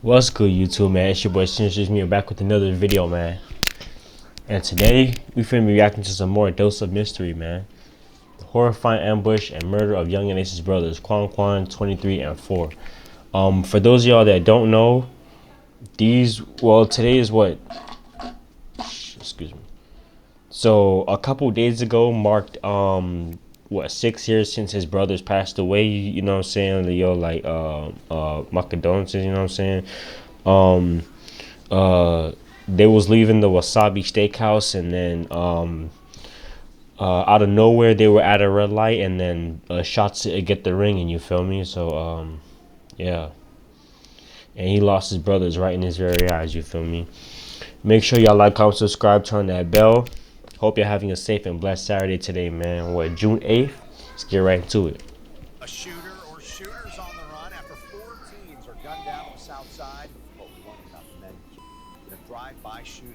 What's good, YouTube, man? It's your boy Sinister Me back with another video, man. And today we finna be reacting to some more Dose of Mystery, man. The horrifying ambush and murder of Yungeen Ace's brothers, Quan, 23 and 4. For those of y'all that don't know, today is what? Excuse me. So a couple days ago marked 6 years since his brothers passed away. You know what I'm saying? Yo, like my condolences. You know what I'm saying? Um, they was leaving the Wasabi Steakhouse, and then out of nowhere they were at a red light, and then shots to get the ring, and you feel me? So yeah, and he lost his brothers right in his very eyes. You feel me? Make sure y'all like, comment, subscribe, turn that bell. Hope you're having a safe and blessed Saturday today, man. What, June 8th? Let's get right into it. A shooter or shooters on the run after 4 teens are gunned down on the south side. But one enough men in a drive-by shooting.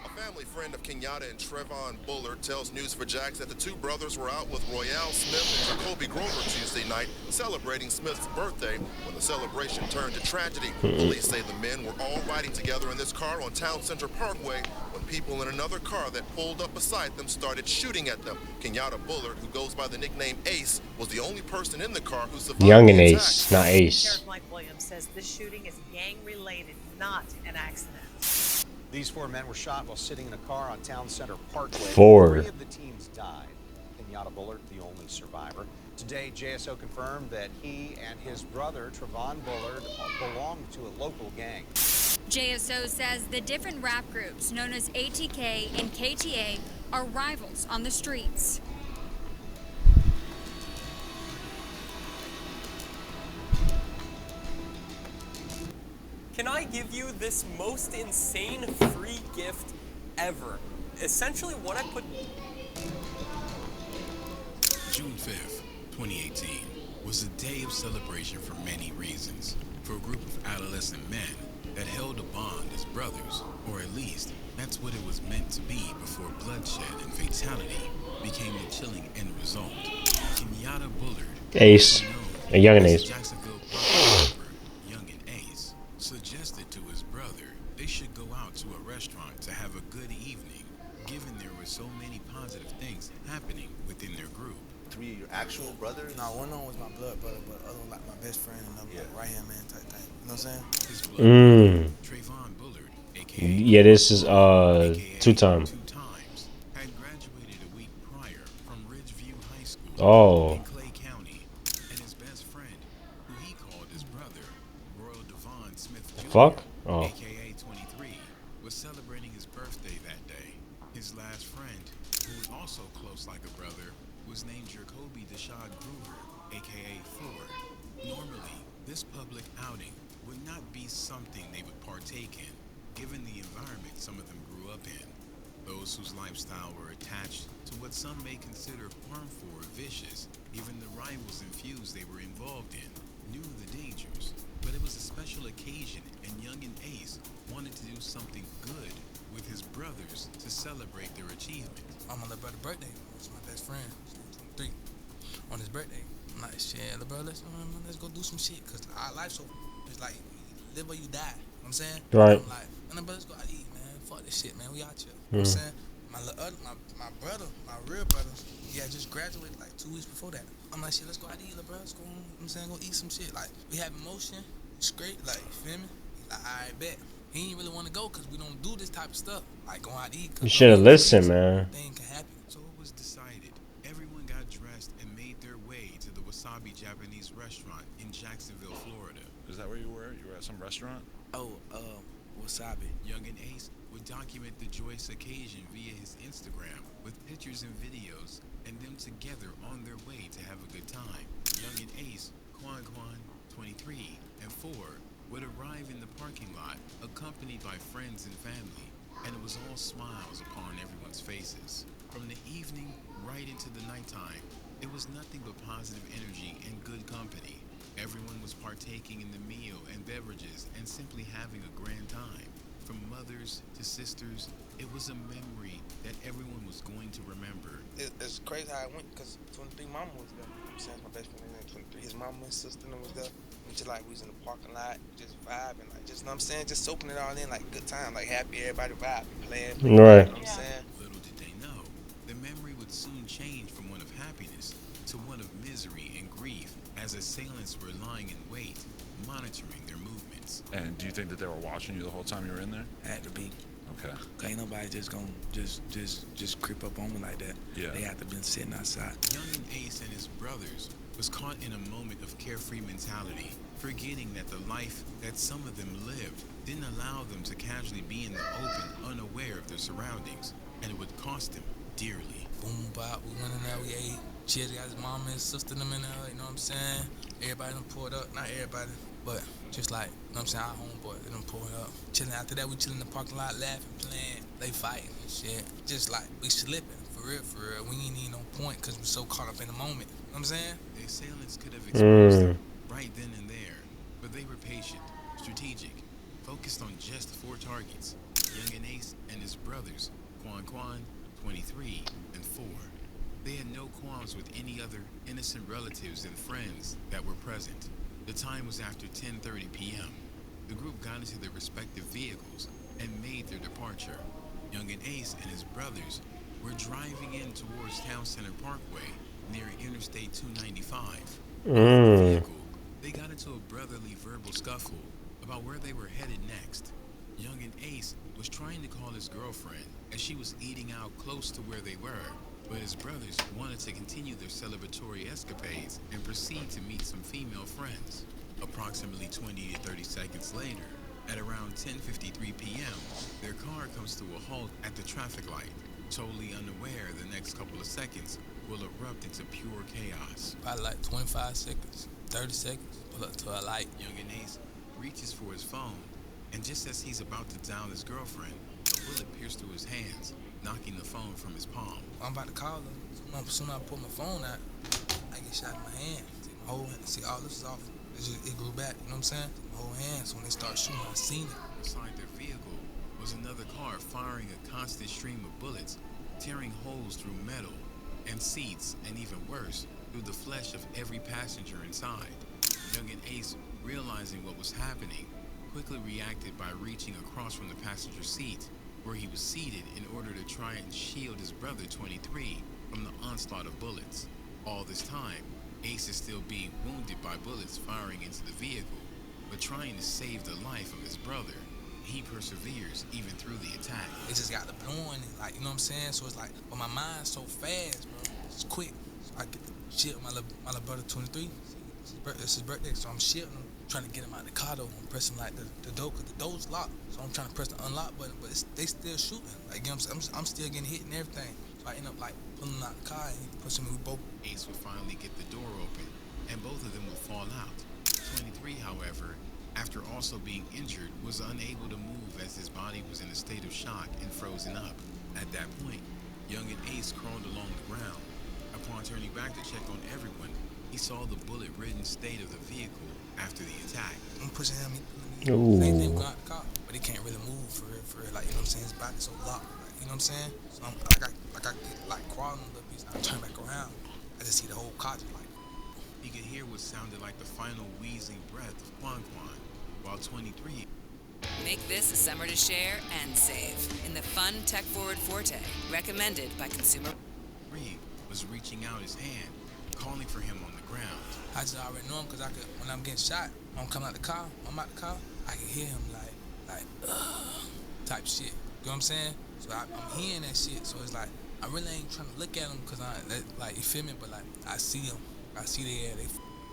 A family friend of Kenyatta and Trevon Bullard tells News4Jax that the two brothers were out with Royale Smith and Jacoby Grover Tuesday night celebrating Smith's birthday when the celebration turned to tragedy. Police say the men were all riding together in this car on Town Center Parkway when people in another car that pulled up beside them started shooting at them. Kenyatta Bullard, who goes by the nickname Ace, was the only person in the car who survived Yungeen the Ace, attack. not Ace. Sheriff Mike Williams says this shooting is gang-related, not an accident. These 4 men were shot while sitting in a car on Town Center Parkway. 4. 3 of the teens died. Kenyatta Bullard, the only survivor. Today, JSO confirmed that he and his brother, Trevon Bullard, belonged to a local gang. JSO says the different rap groups known as ATK and KTA are rivals on the streets. Can I give you this most insane free gift ever? Essentially what I put... June 5th, 2018 was a day of celebration for many reasons. For a group of adolescent men that held a bond as brothers, or at least that's what it was meant to be before bloodshed and fatality became the chilling end result. Kenyatta Bullard, Ace, a Yungeen Ace. Jacksonville Yungeen Ace, suggested to his brother they should go out to a restaurant to have a good evening, given there were so many positive things happening within their group. 3 of your actual brothers? No, one of them was my blood brother, but the other one like my best friend and I'm like right hand man type thing. You know what I'm saying? His blood brother, Trevon Bullard, aka Yeah, this is 2-time. had graduated a week prior from Ridgeview High School Oh. in Clay County, and his best friend, who he called his brother, Royal Devon Smith Jr., Fuck? Oh. aka 23, was celebrating his birthday that day. His last friend, who was also close like a brother, was named Jacoby Deshad Gruber, aka 4. Normally, this public outing would not be something they would partake in, given the environment some of them grew up in. Those whose lifestyle were attached to what some may consider harmful or vicious, even the rivals and feuds they were involved in, knew the dangers. But it was a special occasion, and Yungeen Ace wanted to do something good with his brothers to celebrate their achievement. On my little brother's birthday, it's my best friend, 23, on his birthday. I'm like, shit, little brother, let's go do some shit, cause our life so, it's like, live or you die, you know what I'm saying? Right. I'm like, man, let's go out to eat, man, fuck this shit, man, we out here, you know what I'm saying? My brother, my real brother, he had just graduated like 2 weeks before that. I'm like, shit, let's go out to eat, little bro, let's go, you know what I'm saying, go eat some shit, like, we have emotion, straight, like, you feel me? He's like, alright, bet. He didn't really want to go because we don't do this type of stuff, like going out to eat. You should have listened, man. Thing can happen. So it was decided. Everyone got dressed and made their way to the Wasabi Japanese restaurant in Jacksonville, Florida. Is that where you were? You were at some restaurant? Oh, wasabi. Yungeen Ace would document the joyous occasion via his Instagram with pictures and videos, and them together on their way to have a good time. Yungeen Ace, Quan, 23, and 4 would arrive in the parking lot, accompanied by friends and family, and it was all smiles upon everyone's faces. From the evening right into the nighttime, it was nothing but positive energy and good company. Everyone was partaking in the meal and beverages and simply having a grand time. From mothers to sisters, it was a memory that everyone was going to remember. It's crazy how it went because 23 mama was there. You know what I'm saying? My best friend. His mama and sister and them was there. We just like, we was in the parking lot, just vibing, like, just, you know what I'm saying? Just soaking it all in, like, good time, like, happy, everybody vibing, playing, Right. you know what I'm saying? Little did they know, the memory would soon change from one of happiness to one of misery and grief as assailants were lying in wait, monitoring their movements. And do you think that they were watching you the whole time you were in there? Had to be. Okay. Ain't nobody just gonna just creep up on me like that. Yeah. They have to been sitting outside. Youngeen Ace and his brothers was caught in a moment of carefree mentality, forgetting that the life that some of them lived didn't allow them to casually be in the open, unaware of their surroundings, and it would cost them dearly. Boom, bop, we went in there, we ate. Chitty got his mama and sister them in there, you know what I'm saying? Everybody done pulled up, not everybody, but just like, you know what I'm saying, our homeboy, they done pulled up. Chilling after that, we chilling in the parking lot, laughing, playing, they fighting and shit. Just like, we slipping, for real. We ain't need no point, cause we're so caught up in the moment, you know what I'm saying? The assailants could have exposed Mm. them right then and there, but they were patient, strategic, focused on just 4 targets, Yungeen Ace and his brothers, Quan, 23, and 4. They had no qualms with any other innocent relatives and friends that were present. The time was after 10:30 p.m. The group got into their respective vehicles and made their departure. Yungeen Ace and his brothers were driving in towards Town Center Parkway near Interstate 295. Mm. They got into a brotherly verbal scuffle about where they were headed next. Yungeen Ace was trying to call his girlfriend as she was eating out close to where they were, but his brothers wanted to continue their celebratory escapades and proceed to meet some female friends. Approximately 20 to 30 seconds later, at around 10:53 p.m., their car comes to a halt at the traffic light. Totally unaware the next couple of seconds will erupt into pure chaos. Probably like 25 seconds, 30 seconds, pull up to a light. Yungeen Ace reaches for his phone, and just as he's about to dial his girlfriend, a bullet pierced through his hands, knocking the phone from his palm. I'm about to call her. Soon as I pull my phone out, I get shot in my hand. See my whole hand. See, all this is off. It grew back, you know what I'm saying? My whole hand. So when they start shooting, I seen it. Beside their vehicle was another car firing a constant stream of bullets, tearing holes through metal and seats, and even worse, through the flesh of every passenger inside. Yungeen Ace, realizing what was happening, quickly reacted by reaching across from the passenger seat, where he was seated, in order to try and shield his brother 23 from the onslaught of bullets. All this time, Ace is still being wounded by bullets firing into the vehicle, but trying to save the life of his brother. He perseveres even through the attack. It just got the blowing, like, you know what I'm saying? So it's like, but my mind's so fast, bro. It's quick. So I get the shit with my little brother 23. It's his birthday, so I'm shitting him, trying to get him out of the car though. I'm pressing like the door, cause the door's locked. So I'm trying to press the unlock button, but they still shooting. Like, you know what I'm saying? I'm still getting hit and everything. So I end up like pulling out the car and he pushing me with both. Ace would finally get the door open, and both of them would fall out. 23, however, after also being injured, was unable to move as his body was in a state of shock and frozen up. At that point, Yungeen Ace crawled along the ground. Upon turning back to check on everyone, he saw the bullet-ridden state of the vehicle after the attack. I'm pushing him, Ooh. they go out the car, but he can't really move for real, like, you know what I'm saying? His body's so locked, like, you know what I'm saying? So I got crawling a little bit, I turn back around, I just see the whole car just like. He could hear what sounded like the final wheezing breath of Quan, while 23 Make this a summer to share and save in the fun tech-forward Forte, recommended by Consumer. was reaching out his hand, calling for him on the ground. I just already know him because when I'm getting shot, when I'm coming out the car, I can hear him like, type shit. You know what I'm saying? So I'm hearing that shit. So it's like, I really ain't trying to look at him because you feel me? But like, I see him. I see they in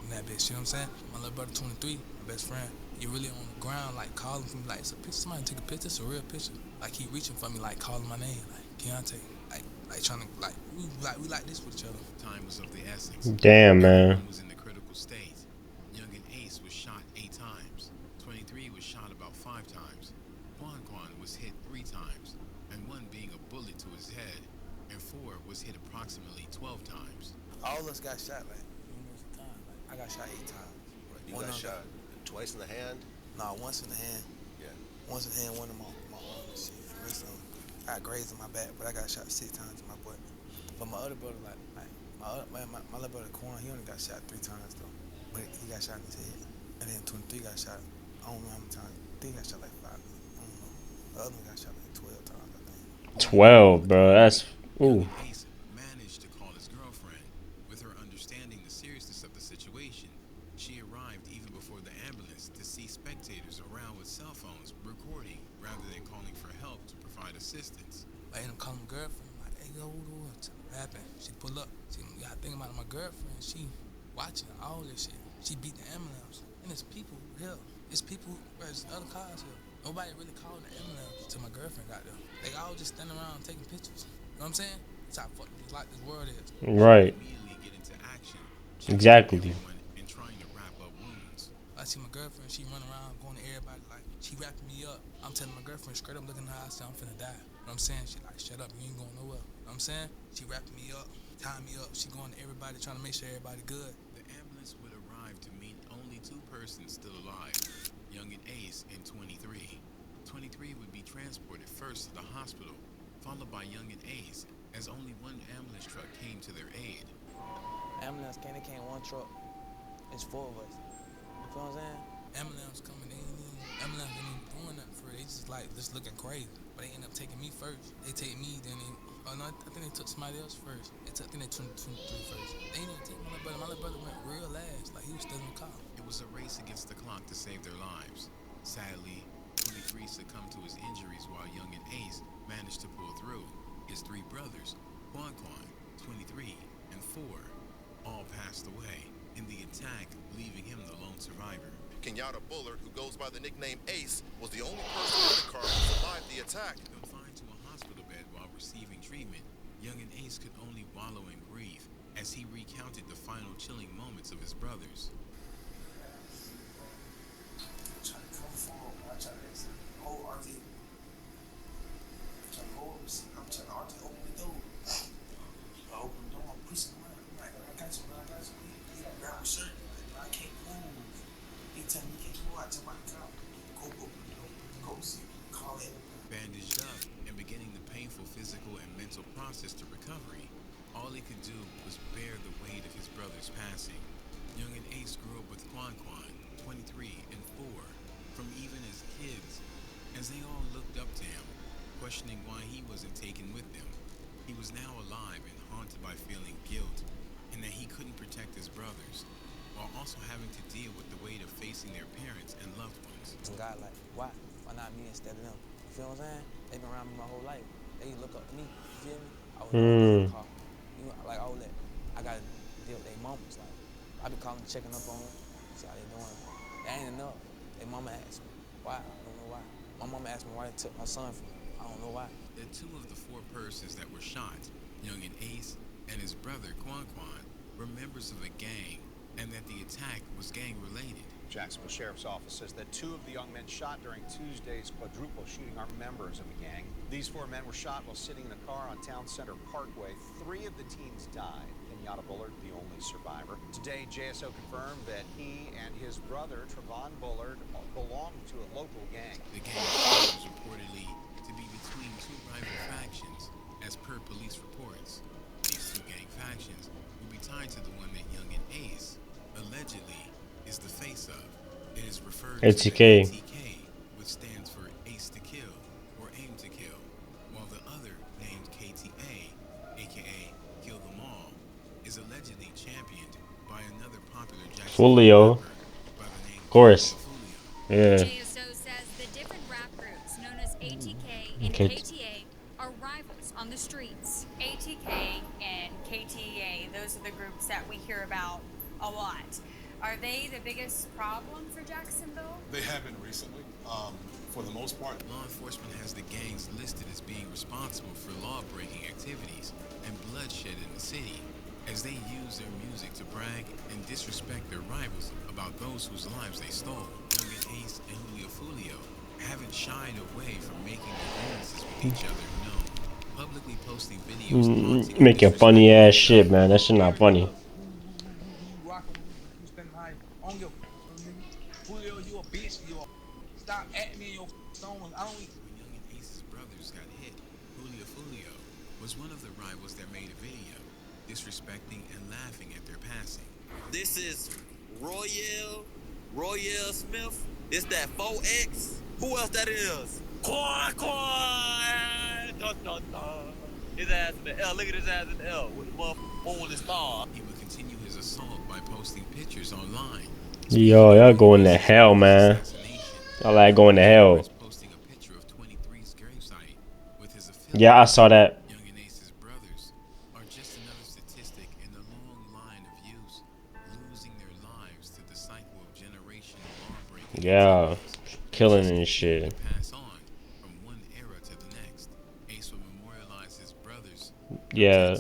that bitch. You know what I'm saying? My little brother 23, my best friend, he really on the ground, like calling for me, like, it's a picture. Somebody take a picture. It's a real picture. Like, he reaching for me, like calling my name, like Keontae, like trying to, like we like this with each other. Time was of the essence. Damn, man. Everyone was in the critical state. Yungeen Ace was shot 8 times. 23 was shot about 5 times. Quan was hit 3 times, and 1 being a bullet to his head, and 4 was hit approximately 12 times. All of us got shot like numerous times. Like, I got shot 8 times. You got shot twice in the hand? Nah, once in the hand. Yeah. Once in the hand, one in my arm and shit. The rest of them, I got grazed in my back, but I got shot 6 times in my butt. But my other brother, my little brother Quan, he only got shot 3 times though. but he got shot in his head. And then 23 got shot. I don't know how many times. I think he got shot like 5. I don't know. The other one got shot like 12 times, I think. 12, bro. That's ooh. Youngin Ace managed to call his girlfriend. With her understanding the seriousness of the situation, she arrived even before the ambulance to see spectators around with cell phones recording rather than calling for help to provide assistance. I ended up calling my girlfriend. I'm like, hey, yo, what happened? She pull up. She got thinking about my girlfriend. She watching all this shit. She beat the ambulance. And there's people here. It's people, there's other cars here. Nobody really called the ambulance till my girlfriend got there. They all just standing around taking pictures. You know what I'm saying? That's how fucking like this world is. Right. Immediately get into action. Exactly. And trying to wrap up wounds. I see my girlfriend, she run around going to everybody like, she wrapping me up. I'm telling my girlfriend straight up looking in her eyes, I'm finna die. You know what I'm saying? She like, shut up, you ain't going nowhere. You know what I'm saying? She wrapping me up, tying me up. She going to everybody, trying to make sure everybody good. The ambulance would arrive to meet only 2 persons still alive, Yungeen Ace and 23. 23 would be transported first to the hospital, followed by Yungeen Ace, as only one ambulance truck came to their aid. Ambulance came one truck. It's 4 of us. You feel what I'm saying? Ambulance coming, ambulance ain't even doing nothing for it. They just looking crazy. But they end up taking me first. They take me, then I think they took somebody else first. I think they took 23 first. They didn't even take my little brother. My little brother went real last, like he was still in the car. It was a race against the clock to save their lives. Sadly, 23 succumbed to his injuries while Yungeen Ace managed to pull through. His 3 brothers, Quan, 23, and 4, all passed away in the attack, leaving him the lone survivor. Kenyatta Bullard, who goes by the nickname Ace, was the only person in the car who survived the attack. Confined to a hospital bed while receiving treatment, Yungeen Ace could only wallow in grief as he recounted the final chilling moments of his brothers. I'm trying to come forward. I'm trying to hold RJ. I'm trying to hold him. I'm trying to RJ open the door. I open the door. I'm pushing him out. I'm like, I got you. He grab my shirt. I can't move. He tell me, can't move. I jump out the car. Go open the door. Go see. Call it. Bandaged up and beginning the painful physical and mental process to recovery, all he could do was bear the weight of his brother's passing. Yungeen Ace grew up with Quan, 23, and 4, from even as kids, as they all looked up to him, questioning why he wasn't taken with them. He was now alive and haunted by feeling guilt, and that he couldn't protect his brothers, while also having to deal with the weight of facing their parents and loved ones. Some guy like, why? Why not me instead of them? You feel what I'm saying? They've been around me my whole life. They look up to me. You feel me? I was in the car. You know, like all that. I gotta deal with their moments. Like I be calling, checking up on them, see how they doing. That ain't enough. Their mama asked me why. I don't know why. My mama asked me why they took my son from me. I don't know why. The 2 of the 4 persons that were shot, Yungeen Ace and his brother Quan, were members of a gang, and that the attack was gang-related. Jacksonville Sheriff's Office says that 2 of the young men shot during Tuesday's quadruple shooting are members of a gang. These 4 men were shot while sitting in a car on Town Center Parkway. 3 of the teens died. Kenyatta Bullard, the only survivor. Today, JSO confirmed that he and his brother, Trevon Bullard, belonged to a local gang. The gang was reportedly to be between 2 rival factions, as per police reports. These 2 gang factions would be tied to the one that Yungeen Ace allegedly is the face of. It is referred to as ATK, which stands for Ace to Kill or Aim to Kill, while the other, named KTA, aka Kill Them All, is allegedly championed by another popular Fulio. by the name Of course. Yeah. JSO says the different rap groups known as ATK and KTA are rivals on the streets. ATK and KTA, those are the groups that we hear about a lot. Are they the biggest problem for Jacksonville? They have been recently. For the most part, law enforcement has the gangs listed as being responsible for law-breaking activities and bloodshed in the city, as they use their music to brag and disrespect their rivals about those whose lives they stole. Yungeen Ace and Fulio haven't shied away from making their illnesses with each other known, publicly posting videos making funny ass shit, man. That shit not funny. You a bitch, stop at me in your stones. I don't. When Yungeen Ace's brothers got hit, Fulio was one of the rivals that made a video, disrespecting and laughing at their passing. This is Royale Smith. It's that 4X. Who else that is? Quan. Dun, dun, dun. His ass in the L. Look at his ass in the L with the motherfucker on the star. He would continue his assault by posting pictures online. Yo, y'all going to hell, man. Y'all like going to hell. Yeah, I saw that. Yeah, killing and shit. Yeah.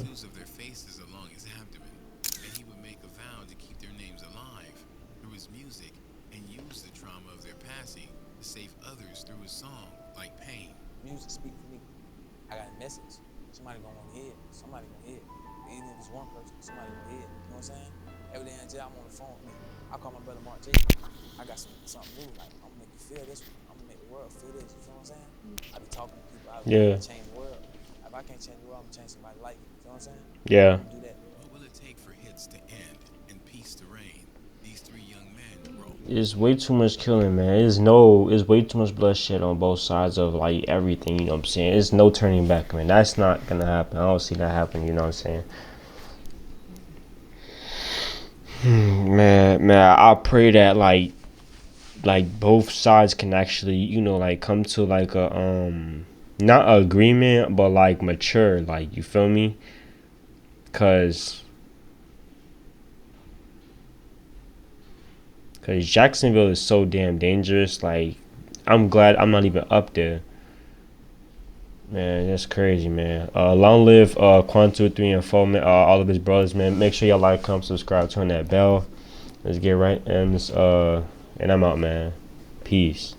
Music speak for me. I got a message. Somebody gonna want to hear it. Somebody gonna hear it. Even if it's one person, somebody gonna hear it. You know what I'm saying? Every day in jail, I'm on the phone with me. I call my brother Mark J. I got something new. Like, I'm gonna make you feel this one. I'm gonna make the world feel this. You feel what I'm saying? I be talking to people. I Yeah. change the world. If I can't change the world, I'm gonna change somebody like it. You feel what I'm saying? Yeah. I'm gonna do that. What will it take for hits to end and peace to reign? These three young men roll. It's way too much killing, man. It's way too much bloodshed on both sides of like everything, you know what I'm saying? It's no turning back, man. That's not gonna happen. I don't see that happening, you know what I'm saying? Man, I pray that like both sides can actually, you know, like come to like a not agreement, but like mature, like, you feel me? Cause Jacksonville is so damn dangerous. Like, I'm glad I'm not even up there. Man, that's crazy, man. Long live Quan 2, 3, and 4, man. All of his brothers, man. Make sure y'all like, comment, subscribe, turn that bell. Let's get right and I'm out, man. Peace.